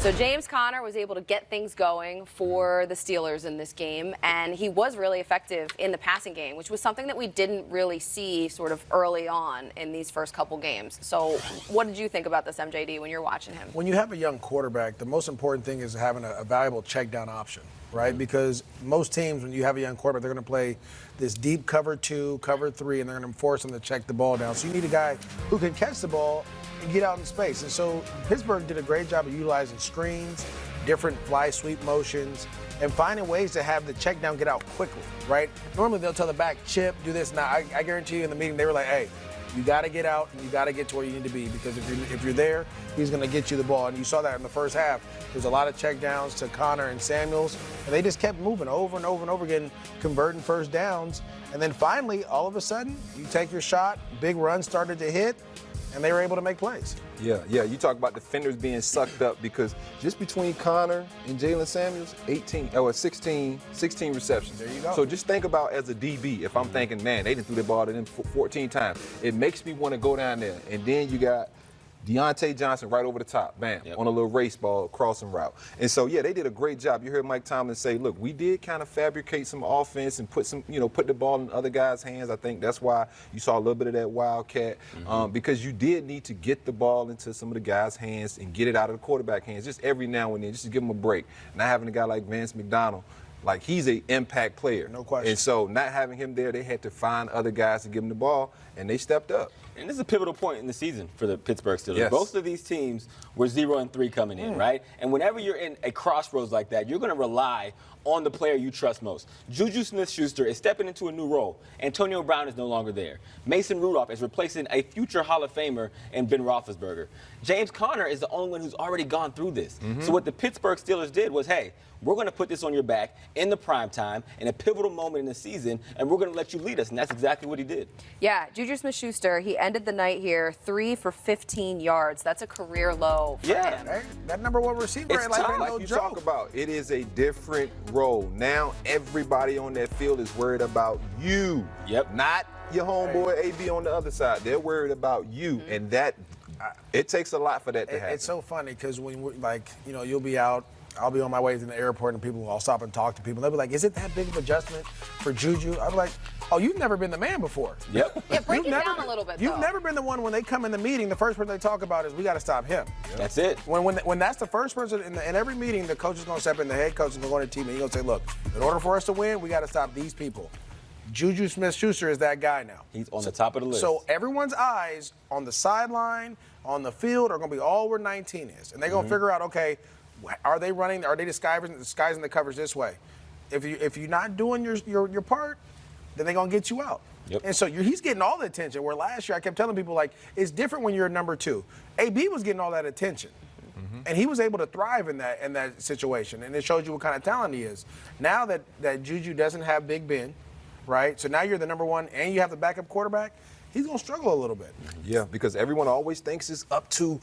So James Conner was able to get things going for the Steelers in this game, and he was really effective in the passing game, which was something that we didn't really see sort of early on in these first couple games. So what did you think about this, MJD, when you're watching him? When you have a young quarterback, the most important thing is having a valuable check down option, right? Because most teams, when you have a young quarterback, they're going to play this deep cover 2, cover 3, and they're going to force them to check the ball down. So you need a guy who can catch the ball and get out in space. And so Pittsburgh did a great job of utilizing screens, different fly sweep motions, and finding ways to have the check down get out quickly, right? Normally they'll tell the back, chip, do this. Now, I guarantee you in the meeting, they were like, hey, you got to get out and you got to get to where you need to be, because if you're there, he's going to get you the ball. And you saw that in the first half. There's a lot of check downs to Conner and Samuels, and they just kept moving over and over and over again, converting first downs. And then finally, all of a sudden, you take your shot, big run started to hit, and they were able to make plays. Yeah. You talk about defenders being sucked up, because just between Conner and Jalen Samuels, 16 receptions. There you go. So just think about, as a DB, if I'm thinking, man, they didn't threw the ball to them 14 times, it makes me want to go down there. And then you got Deontay Johnson right over the top, bam, on a little race ball crossing route. And so, yeah, they did a great job. You heard Mike Tomlin say, look, we did kind of fabricate some offense and put the ball in other guys' hands. I think that's why you saw a little bit of that wildcat, because you did need to get the ball into some of the guys' hands and get it out of the quarterback hands just every now and then, just to give them a break. Not having a guy like Vance McDonald, like, he's an impact player. No question. And so not having him there, they had to find other guys to give him the ball, and they stepped up. And this is a pivotal point in the season for the Pittsburgh Steelers. Yes. Both of these teams were 0-3 coming in, right? And whenever you're in a crossroads like that, you're going to rely on the player you trust most. Juju Smith-Schuster is stepping into a new role. Antonio Brown is no longer there. Mason Rudolph is replacing a future Hall of Famer in Ben Roethlisberger. James Conner is the only one who's already gone through this. So what the Pittsburgh Steelers did was, hey, we're going to put this on your back in the prime time, in a pivotal moment in the season, and we're going to let you lead us. And that's exactly what he did. Yeah, Juju Smith-Schuster, he ended the night here 3 for 15 yards. That's a career low for him. Hey, that number 1 receiver, It's like, tough, ain't like no you joke. talk about. It is a different role. Now everybody on that field is worried about you. Yep. Not your homeboy AB on the other side. They're worried about you, and that it takes a lot for that to happen. It's so funny because when you'll be out, I'll be on my way to the airport, and I'll stop and talk to people. They'll be like, is it that big of adjustment for Juju? I'll be like, oh, you've never been the man before. Yep. Yeah, break it down a little bit, You've though. never been the one when they come in the meeting, the first person they talk about is, we got to stop him. That's it. When that's the first person in every meeting, the coach is going to step in, the head coach is going to go to the team, and he's going to say, look, in order for us to win, we got to stop these people. Juju Smith-Schuster is that guy now. He's on the top of the list. So everyone's eyes on the sideline, on the field, are going to be all where 19 is. And they're going to figure out, okay, are they disguising the coverage this way? If you're not doing your part, then they're going to get you out. Yep. And so he's getting all the attention, where last year I kept telling people, like, it's different when you're number 2. AB was getting all that attention. And he was able to thrive in that situation. And it shows you what kind of talent he is. Now that Juju doesn't have Big Ben, right? So now you're the number 1 and you have the backup quarterback. He's going to struggle a little bit. Yeah, because everyone always thinks it's up to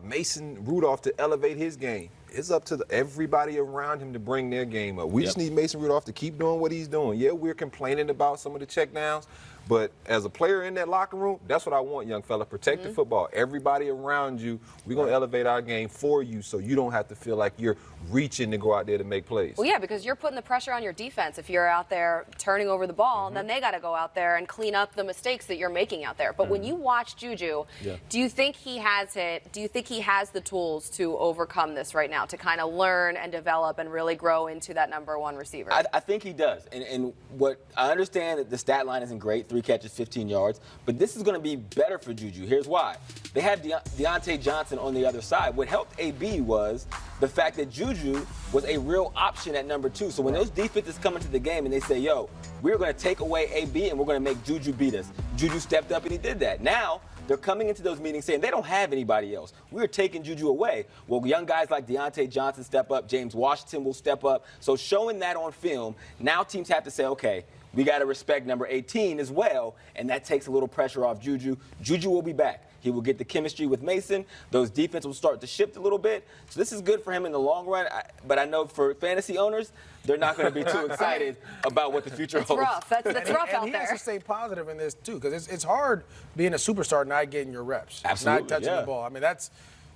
Mason Rudolph to elevate his game. It's up to everybody around him to bring their game up. We just need Mason Rudolph to keep doing what he's doing. Yeah, we're complaining about some of the checkdowns, but as a player in that locker room, that's what I want, young fella. Protect the football. Everybody around you, we're going to elevate our game for you, so you don't have to feel like you're reaching to go out there to make plays. Well, yeah, because you're putting the pressure on your defense if you're out there turning over the ball, and then they got to go out there and clean up the mistakes that you're making out there. But when you watch Juju, do you think he has it? Do you think he has the tools to overcome this right now, to kind of learn and develop and really grow into that number 1 receiver? I think he does. And what I understand, that the stat line isn't great, 3 catches, 15 yards, but this is going to be better for Juju. Here's why. They have Deontay Johnson on the other side. What helped AB was the fact that Juju was a real option at number 2. So when those defenses come into the game and they say, yo, we're going to take away AB and we're going to make Juju beat us, Juju stepped up and he did that. Now they're coming into those meetings saying they don't have anybody else. We're taking Juju away. Well, young guys like Deontay Johnson step up. James Washington will step up. So showing that on film, now teams have to say, okay, we got to respect number 18 as well, and that takes a little pressure off Juju. Juju will be back. He will get the chemistry with Mason. Those defenses will start to shift a little bit. So this is good for him in the long run. But I know for fantasy owners, they're not going to be too excited about what the future holds. Rough. That's rough out and he there. has to stay positive in this, too, because it's hard being a superstar not getting your reps. Absolutely, Not touching the ball. I mean,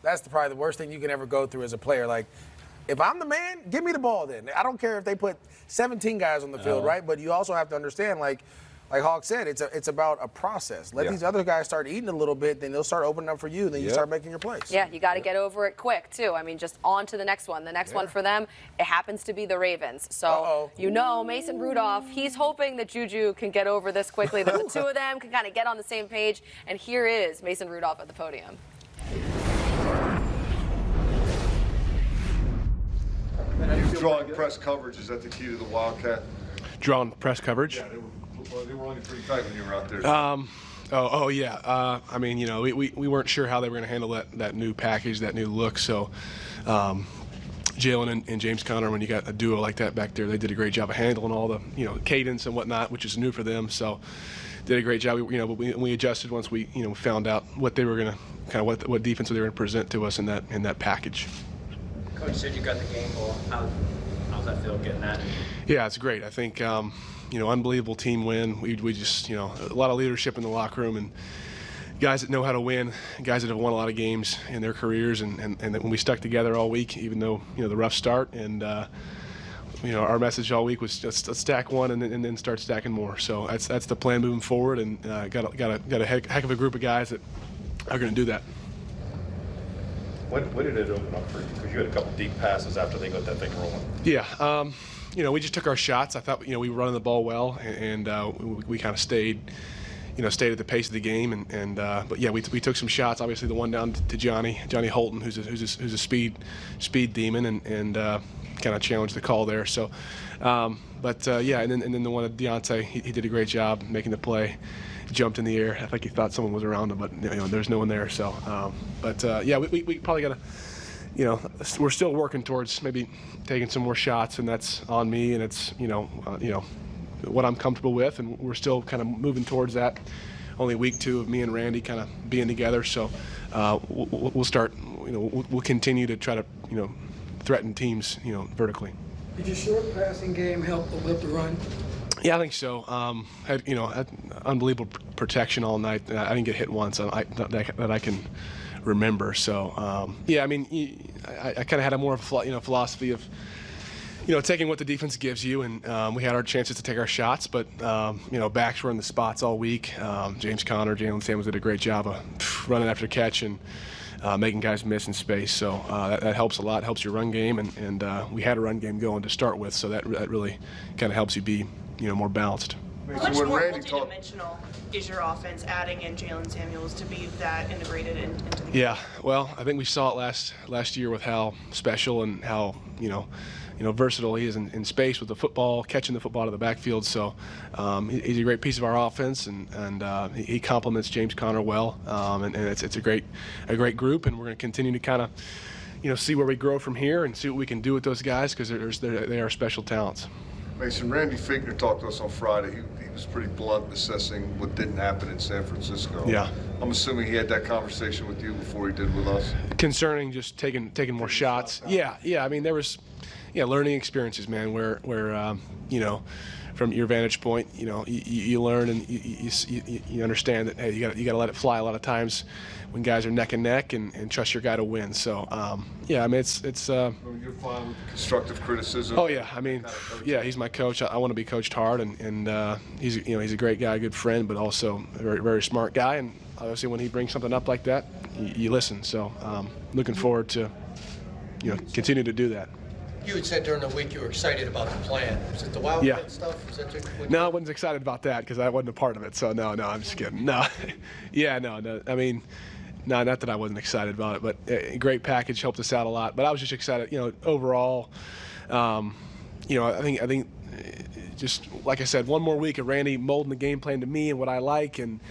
That's probably the worst thing you can ever go through as a player. Like, if I'm the man, give me the ball then. I don't care if they put 17 guys on the field, right? But you also have to understand, like Hawk said, it's about a process. Let these other guys start eating a little bit, then they'll start opening up for you, then you start making your plays. Yeah, you got to get over it quick, too. I mean, just on to the next one. The next one for them, it happens to be the Ravens. So, you know, Mason Rudolph, he's hoping that Juju can get over this quickly, that the two of them can kind of get on the same page. And here is Mason Rudolph at the podium. Drawing press coverage, is that the key to the Wildcat? Drawing press coverage? Yeah, they were on you pretty tight when you were out there. Yeah. I mean, you know, we weren't sure how they were going to handle that new package, that new look. So, Jalen and James Conner, when you got a duo like that back there, they did a great job of handling all the, you know, cadence and whatnot, which is new for them. So, did a great job. But we adjusted once we, you know, found out what they were going to kind of what defense they were going to present to us in that package. Coach said you got the game ball. How's that feel getting that? Yeah, it's great. I think, you know, unbelievable team win. We just, you know, a lot of leadership in the locker room and guys that know how to win, guys that have won a lot of games in their careers, and when we stuck together all week, even though, you know, the rough start, and you know, our message all week was just stack one and then start stacking more. So that's the plan moving forward, and got a heck of a group of guys that are going to do that. When did it open up for you? Because you had a couple deep passes after they got that thing rolling. Yeah, you know, we just took our shots. I thought, you know, we were running the ball well, and we kind of stayed at the pace of the game, but yeah, we took some shots. Obviously, the one down to Johnny Holton, who's a speed demon, and kind of challenged the call there. So, yeah, and then the one at Deontay, he did a great job making the play. Jumped in the air. I think he thought someone was around him, but, you know, there's no one there. So, yeah, we probably got to, you know, we're still working towards maybe taking some more shots, and that's on me, and it's, you know, what I'm comfortable with, and we're still kind of moving towards that. Only week 2 of me and Randy kind of being together, so we'll start, you know, we'll continue to try to, you know, threaten teams, you know, vertically. Did your short passing game help the run? Yeah, I think so. Had unbelievable protection all night. I didn't get hit once that I can remember. So, yeah, I mean, I kind of had a more philosophy of, you know, taking what the defense gives you, and we had our chances to take our shots, but, you know, backs were in the spots all week. James Conner, Jalen Samuels did a great job of running after the catch and making guys miss in space. So that helps a lot, helps your run game, and we had a run game going to start with, so that really kind of helps you be, you know, more balanced. How much more multi-dimensional is your offense adding in Jalen Samuels to be that integrated into the game? Yeah, well, I think we saw it last year with how special and how, you know, versatile he is in space with the football, catching the football out of the backfield. So he's a great piece of our offense, and he complements James Conner well. And it's a great group, and we're going to continue to kind of, you know, see where we grow from here and see what we can do with those guys, because they are special talents. Mason, Randy Fichtner talked to us on Friday. He was pretty blunt in assessing what didn't happen in San Francisco. Yeah. I'm assuming he had that conversation with you before he did with us. Concerning just taking more shots. Yeah. I mean, there was, learning experiences, man, where you know, from your vantage point, you know, you learn and you understand that, hey, you got to let it fly a lot of times when guys are neck and neck, and trust your guy to win. So yeah, I mean, it's You're fine with constructive criticism. Oh yeah, I mean, yeah, he's my coach. I want to be coached hard, and he's a great guy, a good friend, but also a very, very smart guy. And obviously, when he brings something up like that, you listen. So looking forward to, you know, continue to do that. You had said during the week you were excited about the plan. Was it the Wildcat stuff? Was that No, I wasn't excited about that because I wasn't a part of it. So no, I'm just kidding. No, yeah, no. I mean, no, not that I wasn't excited about it, but a great package, helped us out a lot. But I was just excited, you know, overall. You know, I think just like I said, one more week of Randy molding the game plan to me and what I like and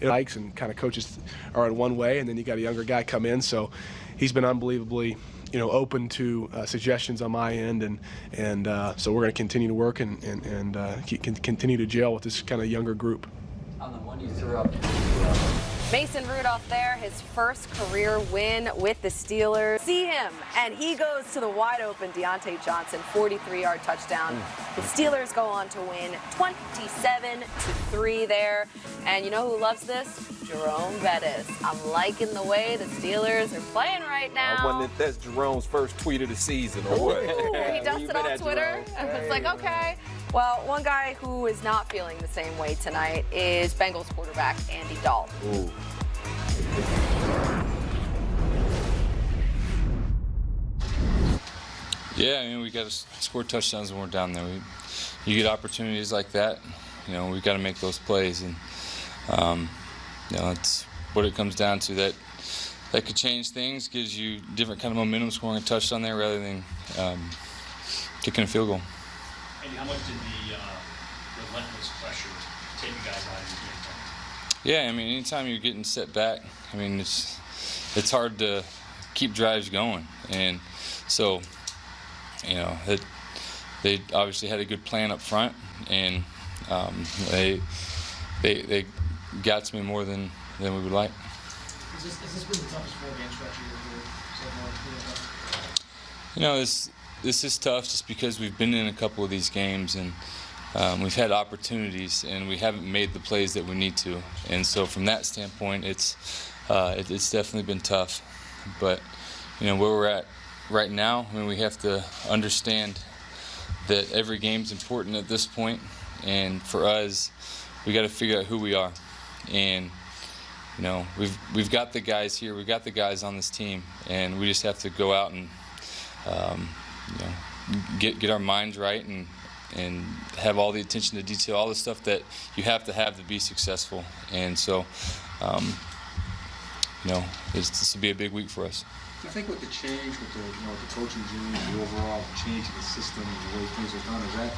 likes, and kind of coaches are in one way, and then you got a younger guy come in, so he's been unbelievably, you know, open to suggestions on my end, and so we're going to continue to work and continue to gel with this kind of younger group. On the one you threw up Mason Rudolph there, his first career win with the Steelers. See him, and he goes to the wide open Deontay Johnson 43-yard touchdown. The Steelers go on to win 27-3 there. And you know who loves this? Jerome Bettis. I'm liking the way the Steelers are playing right now. I wonder if that's Jerome's first tweet of the season or what. He does it on Twitter. And it's like, okay. Well, one guy who is not feeling the same way tonight is Bengals quarterback Andy Dalton. Ooh. Yeah, I mean, we got to score touchdowns when we're down there. You get opportunities like that, you know, we got to make those plays, and you know, it's what it comes down to. That could change things, gives you different kind of momentum scoring a touchdown there rather than kicking a field goal. Andy, how much did the relentless pressure take you guys out of the game plan? Yeah, I mean, anytime you're getting set back, I mean, it's hard to keep drives going, and so, you know, they obviously had a good plan up front, and they got to me more than we would like. Has this been the toughest 4-game stretch of your career so far? You know, this is tough just because we've been in a couple of these games, and we've had opportunities, and we haven't made the plays that we need to. And so from that standpoint, it's definitely been tough. But, you know, where we're at right now, I mean, we have to understand that every game's important at this point, and for us, we got to figure out who we are. And, you know, we've got the guys here, we've got the guys on this team, and we just have to go out and you know, get our minds right and have all the attention to detail, all the stuff that you have to be successful. And so, you know, this will be a big week for us. Do you think with the change, with the coaching change, the overall change in the system, the way things are done, is that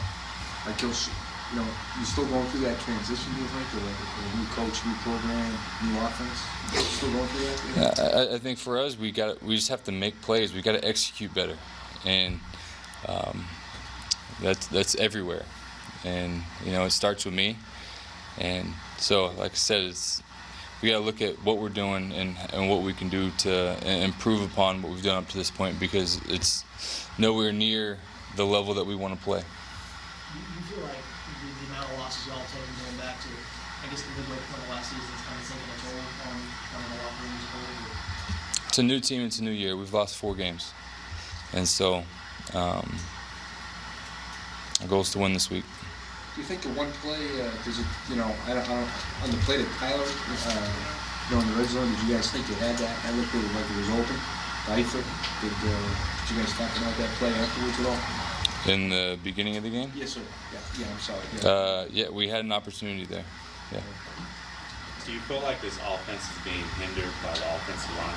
like those, you know, you still going through that transition? Do you think, or like a new coach, new program, new offense? You still going through that? I think for us, we just have to make plays. We got to execute better, and that's everywhere. And you know, it starts with me. And so, like I said, we got to look at what we're doing and what we can do to improve upon what we've done up to this point, because it's nowhere near the level that we want to play. You feel like the amount of losses y'all taken going back to, I guess, the midway point of last season is kind of taking a toll on the locker room as a whole? It's a new team, it's a new year. We've lost 4 games. And so our goal is to win this week. Do you think the one play, does it, you know, I don't, on the play that Tyler, you know, in the red zone, did you guys think you had that? I looked at it like it was open. Eifert, did you guys talk about that play afterwards at all? In the beginning of the game? Yes, sir. Yeah, I'm sorry. Yeah, we had an opportunity there. Yeah. Do you feel like this offense is being hindered by the offensive line?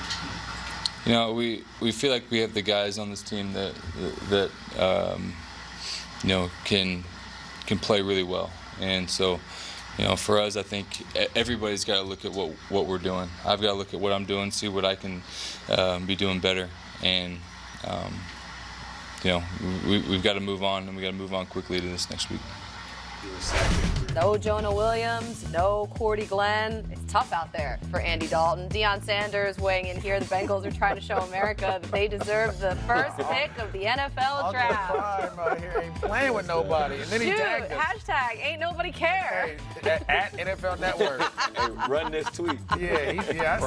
You know, we feel like we have the guys on this team that you know, can play really well, and so, you know, for us, I think everybody's got to look at what we're doing. I've got to look at what I'm doing, see what I can be doing better, and you know, we've got to move on, and we got to move on quickly to this next week. No Jonah Williams, no Cordy Glenn. It's tough out there for Andy Dalton. Deion Sanders weighing in here. The Bengals are trying to show America that they deserve the first pick of the NFL draft. Uncle Prime out here ain't playing with nobody. And then he tagged us. Hashtag ain't nobody care. Hey, at NFL Network. Hey, run this tweet. Yeah,